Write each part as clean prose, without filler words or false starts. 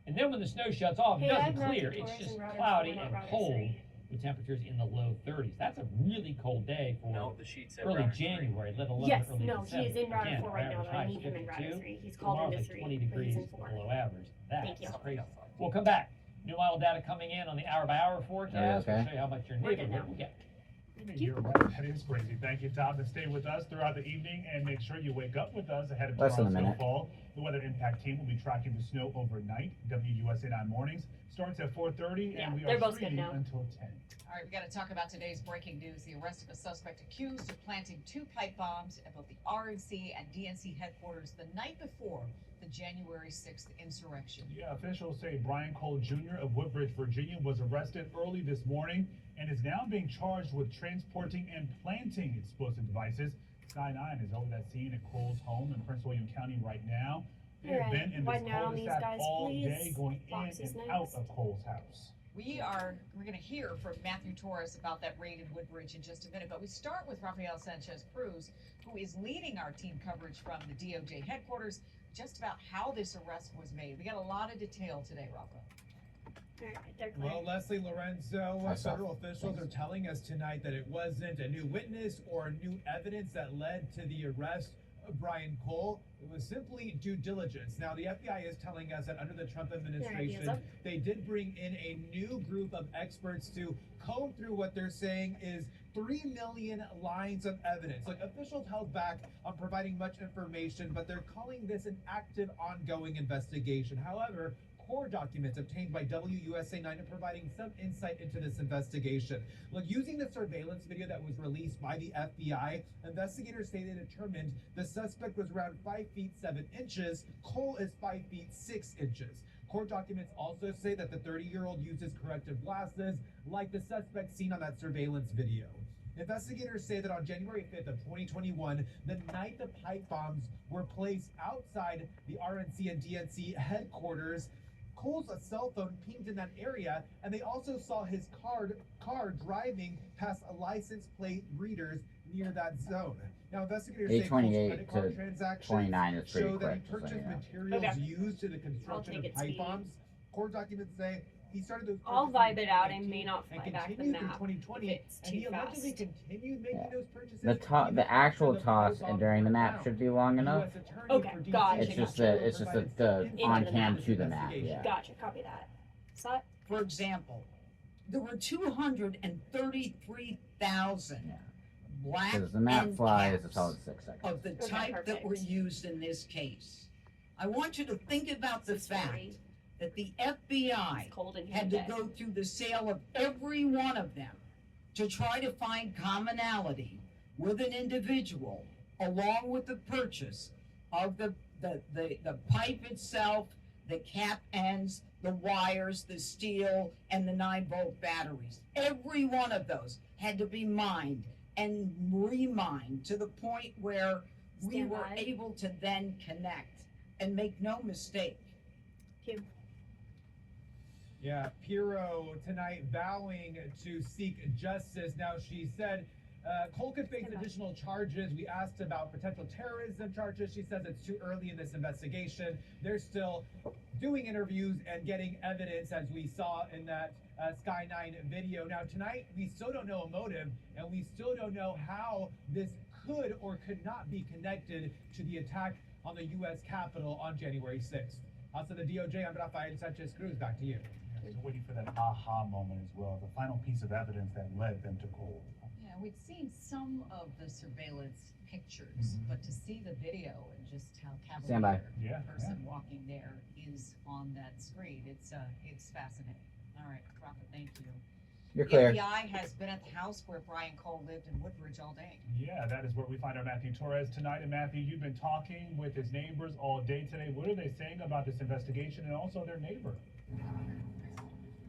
And then when the snow shuts off, it Hey, doesn't I've not clear. been It's touring just in Router cloudy 4, and not Router cold 3. with temperatures in the low 30s. That's a really cold day for No, the sheet said early Router 3. January, let alone Yes, early no, December. he is in Router Again, 4 right now, average though. I high is need him in Router 52. 3. He's called Tomorrow's into like 3, 20 but he's degrees in 4. below average. That's Thank you. crazy. We'll come back. New model data coming in on the hour-by-hour forecast. Okay. We'll show you how much your We're good neighborhood now. will get. You're right. That is crazy. Thank you, Tom. And stay with us throughout the evening and make sure you wake up with us ahead of Less than a tomorrow's minute. snowfall. The Weather Impact team will be tracking the snow overnight. WUSA 9 mornings starts at 4:30 Yeah, and we they're are both good streaming now. until 10. All right, we got to talk about today's breaking news. The arrest of a suspect accused of planting 2 pipe bombs at both the RNC and DNC headquarters the night before the January 6th insurrection. Yeah, officials say Brian Cole Jr. of Woodbridge, Virginia was arrested early this morning and is now being charged with transporting and planting explosive devices. Sky 9 is over that scene at Cole's home in Prince William County right now. They have Alright, been in this widen out on these cul-de-sac guys, all please. day, going Fox in is and out next. of Cole's house. We're going to hear from Matthew Torres about that raid in Woodbridge in just a minute, but we start with Rafael Sanchez Cruz, who is leading our team coverage from the DOJ headquarters, just about how this arrest was made. We got a lot of detail today, Rafa. Alright, they're clear. Well, Leslie Lorenzo, I saw. federal officials are telling us tonight that it wasn't a new witness or new evidence that led to the arrest of Brian Cole. It was simply due diligence. Now, the FBI is telling us that under the Trump administration, up. they did bring in a new group of experts to comb through what they're saying is 3 million lines of evidence. Like, officials held back on providing much information, but they're calling this an active, ongoing investigation. However, core documents obtained by WUSA 9 are providing some insight into this investigation. Look, using the surveillance video that was released by the FBI, investigators say they determined the suspect was around 5 feet 7 inches. Cole is 5 feet 6 inches. Court documents also say that the 30-year-old uses corrective glasses, like the suspect seen on that surveillance video. Investigators say that on January 5th of 2021, the night the pipe bombs were placed outside the RNC and DNC headquarters, Cole's cell phone pinged in that area, and they also saw his car driving past a license plate readers near that zone. Now, investigators say Cole's 828 credit card to transactions 29 is pretty show that he quick, just so purchased you know. materials Okay. used to the construction take of it pipe speed. bombs. Court documents say he started those I'll purchases vibe in it out. I 2019 may not and fly back the continued through map 2020, if it's and he too allegedly fast. continued making those purchases. The actual toss and during the map should be long enough. Okay, gotcha, It's just gotcha. the Into on the cam map. to the map. Yeah. Gotcha, copy that. Saw it? For example, there were 233,000 black Because the map end flies, caps it's all in 6 seconds. of the Okay, type that were perfect. used in this case. I want you to think about the 6:40. fact that the FBI It's cold in here had to today. go through the sale of every one of them to try to find commonality with an individual, along with the purchase of the pipe itself, the cap ends, the wires, the steel, and the 9-volt batteries. Every one of those had to be mined and remined to the point where we Stand were by. able to then connect. And make no mistake, Yeah, Pirro tonight vowing to seek justice. Now, she said Cole could face additional charges. We asked about potential terrorism charges. She says it's too early in this investigation. They're still doing interviews and getting evidence, as we saw in that Sky 9 video. Now, tonight, we still don't know a motive, and we still don't know how this could or could not be connected to the attack on the U.S. Capitol on January 6th. Also, the DOJ, I'm Rafael Sanchez Cruz. Back to you. Still waiting for that aha moment as well, the final piece of evidence that led them to Cole. Yeah, we'd seen some of the surveillance pictures, but to see the video and just how Stand by. cavalier Yeah, the person walking there is on that screen, it's fascinating. All right, Rafa, thank you. You're The clear. FBI has been at the house where Brian Cole lived in Woodbridge all day. Yeah, that is where we find our Matthew Torres tonight. And Matthew, you've been talking with his neighbors all day today. What are they saying about this investigation and also their neighbor?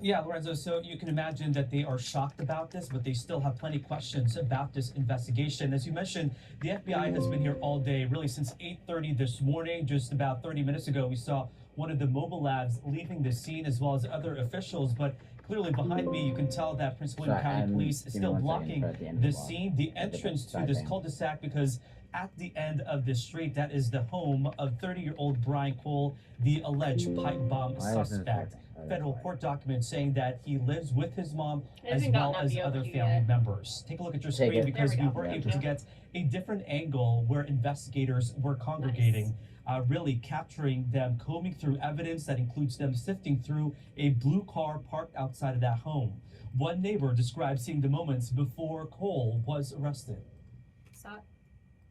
Yeah, Lorenzo, so you can imagine that they are shocked about this, but they still have plenty of questions about this investigation. As you mentioned, the FBI has been here all day, really since 8:30 this morning. Just about 30 minutes ago, we saw one of the mobile labs leaving the scene, as well as other officials. But clearly behind me, you can tell that Prince William Sorry, County and Police is give me still 1 second, blocking we're at the end of the the block. scene, the At the entrance to side this thing. cul-de-sac, because at the end of the street. That is the home of 30-year-old Brian Cole, the alleged pipe bomb Why isn't it suspect. working? Oh, that's Federal why. court documents saying that he lives with his mom It as hasn't well gotten as up other the family yet. members. Take a look at your Take screen it. because There we we go. were Thank able to you. get a different angle where investigators were congregating, really capturing them combing through evidence that includes them sifting through a blue car parked outside of that home. One neighbor described seeing the moments before Cole was arrested. Saw it.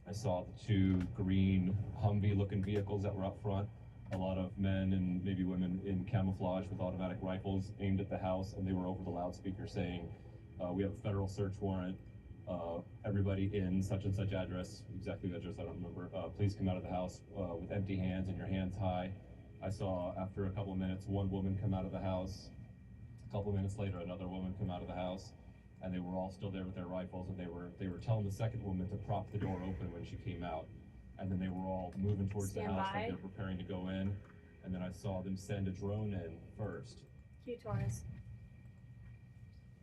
I saw the two green Humvee-looking vehicles that were up front. A lot of men and maybe women in camouflage with automatic rifles aimed at the house, and they were over the loudspeaker saying, "We have a federal search warrant. Everybody in such and such address, exactly the address I don't remember. Please come out of the house with empty hands and your hands high." I saw after a couple of minutes one woman come out of the house. A couple of minutes later, another woman come out of the house. And they were all still there with their rifles, and they were telling the second woman to prop the door open when she came out, and then they were all moving towards Stand the house by. like they're preparing to go in, and then I saw them send a drone in first. Q Torres.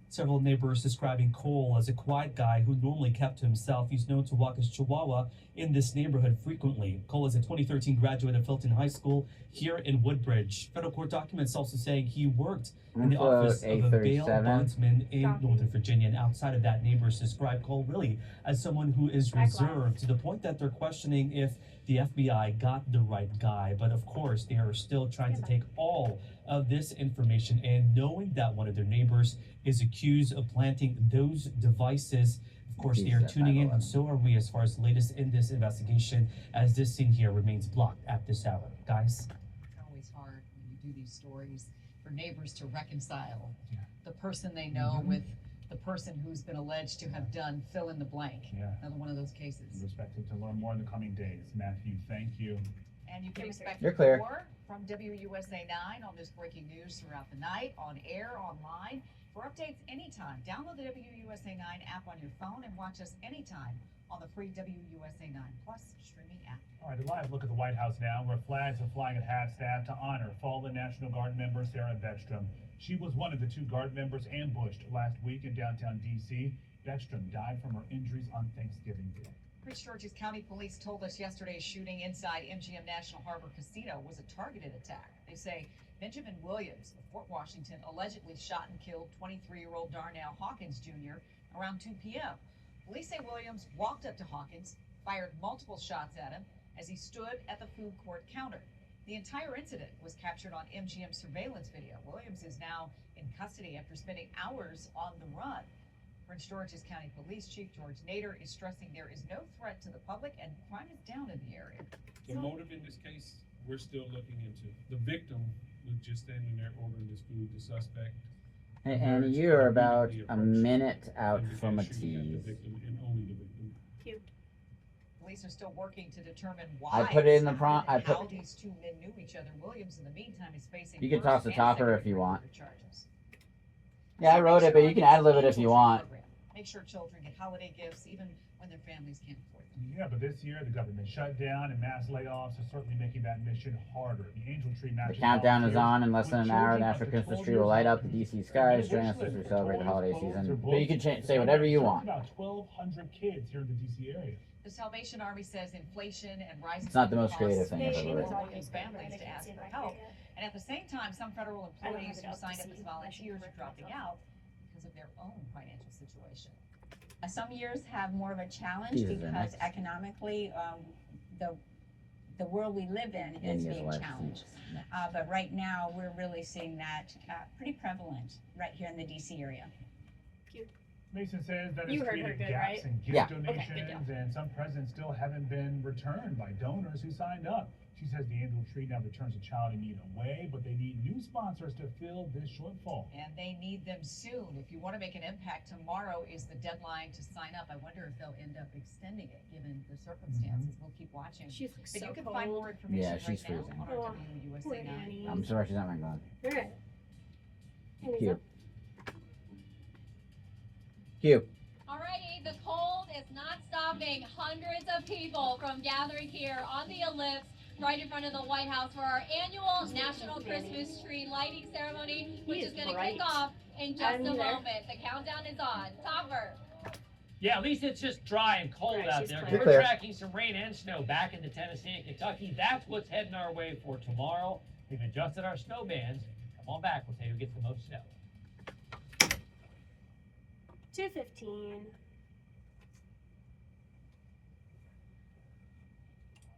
Several neighbors describing Cole as a quiet guy who normally kept to himself. He's known to walk his chihuahua in this neighborhood frequently. Cole is a 2013 graduate of Fulton High School here in Woodbridge. Federal court documents also saying he worked in the Info office of a bail 837. bondsman in Copy. Northern Virginia. And outside of that, neighbors describe Cole really as someone who is Back reserved to the point that they're questioning if the FBI got the right guy. But of course, they are still trying to take all of this information, and knowing that one of their neighbors is accused of planting those devices. Of course, they are Jesus, tuning in, 511. and so are we as far as the latest in this investigation, as this scene here remains blocked at this hour. Guys? It's always hard when you do these stories for neighbors to reconcile Yeah. the person they know Mhm. with the person who's been alleged to have done fill in the blank. Yeah. Another one of those cases. We're expected to learn more in the coming days. Matthew, thank you. And you can expect You're clear. more from WUSA 9 on this breaking news throughout the night, on air, online. For updates anytime, download the WUSA 9 app on your phone and watch us anytime on the free WUSA 9 Plus streaming app. All right, a live look at the White House now, where flags are flying at half-staff to honor fallen National Guard member Sarah Beckstrom. She was one of the two Guard members ambushed last week in downtown D.C. Beckstrom died from her injuries on Thanksgiving Day. Prince George's County Police told us yesterday's shooting inside MGM National Harbor Casino was a targeted attack. They say Benjamin Williams of Fort Washington allegedly shot and killed 23-year-old Darnell Hawkins Jr. around 2 p.m. Police say Williams walked up to Hawkins, fired multiple shots at him as he stood at the food court counter. The entire incident was captured on MGM surveillance video. Williams is now in custody after spending hours on the run. Prince George's County Police Chief George Nader is stressing there is no threat to the public and crime is down in the area. The motive in this case, we're still looking into. The victim was just standing there ordering this food. The suspect. And you're about immediately a approached minute out and began from a shooting at the tease. victim and only the victim. Q. Police are still working to determine why. I put it in the this prompt- happened and I put- how these two men knew each other. Williams, in the meantime, is facing. You can first toss the and topper second if you degree want. murder charges. Yeah, I wrote it, but you can ad-lib it if you want. Make sure children get holiday gifts even when their families can't afford them. Yeah, but this year the government shutdown and mass layoffs are certainly making that mission harder. The Angel Tree The matches countdown is volunteers on in less than with an hour. The children National up to Christmas 12 tree will years light up old. the DC Their skies. Join wish us as list we for celebrate the toys, holiday clothes, or season. books But you can is say whatever you want. About 1,200 kids here in the DC area. The Salvation Army says inflation and rising. It's not the food most creative costs thing They I've push ever was written. working families to ask for help. And at the same time, some federal I don't employees have it who up to signed up see. as I should volunteers are correct dropping myself. out because of their own financial situation. Some years have more of a challenge Jesus, because next. economically, the world we live in And is he has a being wife, challenged. too. But right now, we're really seeing that pretty prevalent right here in the DC area. Mason says that You it's heard her created good, gaps right? in gift Yeah. Okay, good donations, and some presents still haven't been returned by donors who signed up. She says the Angel Tree now returns a child in need away, but they need new sponsors to fill this shortfall. And they need them soon. If you want to make an impact, tomorrow is the deadline to sign up. I wonder if they'll end up extending it, given the circumstances. We'll keep watching. She looks But so you can cold. find more information Yeah, right she's now freezing. on our Oh, WUSA poor 9. Annie. I'm surprised she's not my god. Alright. Annie's Q. up. Q. Alrighty, the cold is not stopping hundreds of people from gathering here on the ellipse right in front of the White House for our annual National Christmas Tree Lighting Ceremony, which He is is going to bright. kick off in just I'm a there. moment. The countdown is on. Topper. Yeah, at least it's just dry and cold Right, out she's there. clear. We're Clear. tracking some rain and snow back into Tennessee and Kentucky. That's what's heading our way for tomorrow. We've adjusted our snow bands. Come on back. We'll tell you who gets the most snow. 2:15.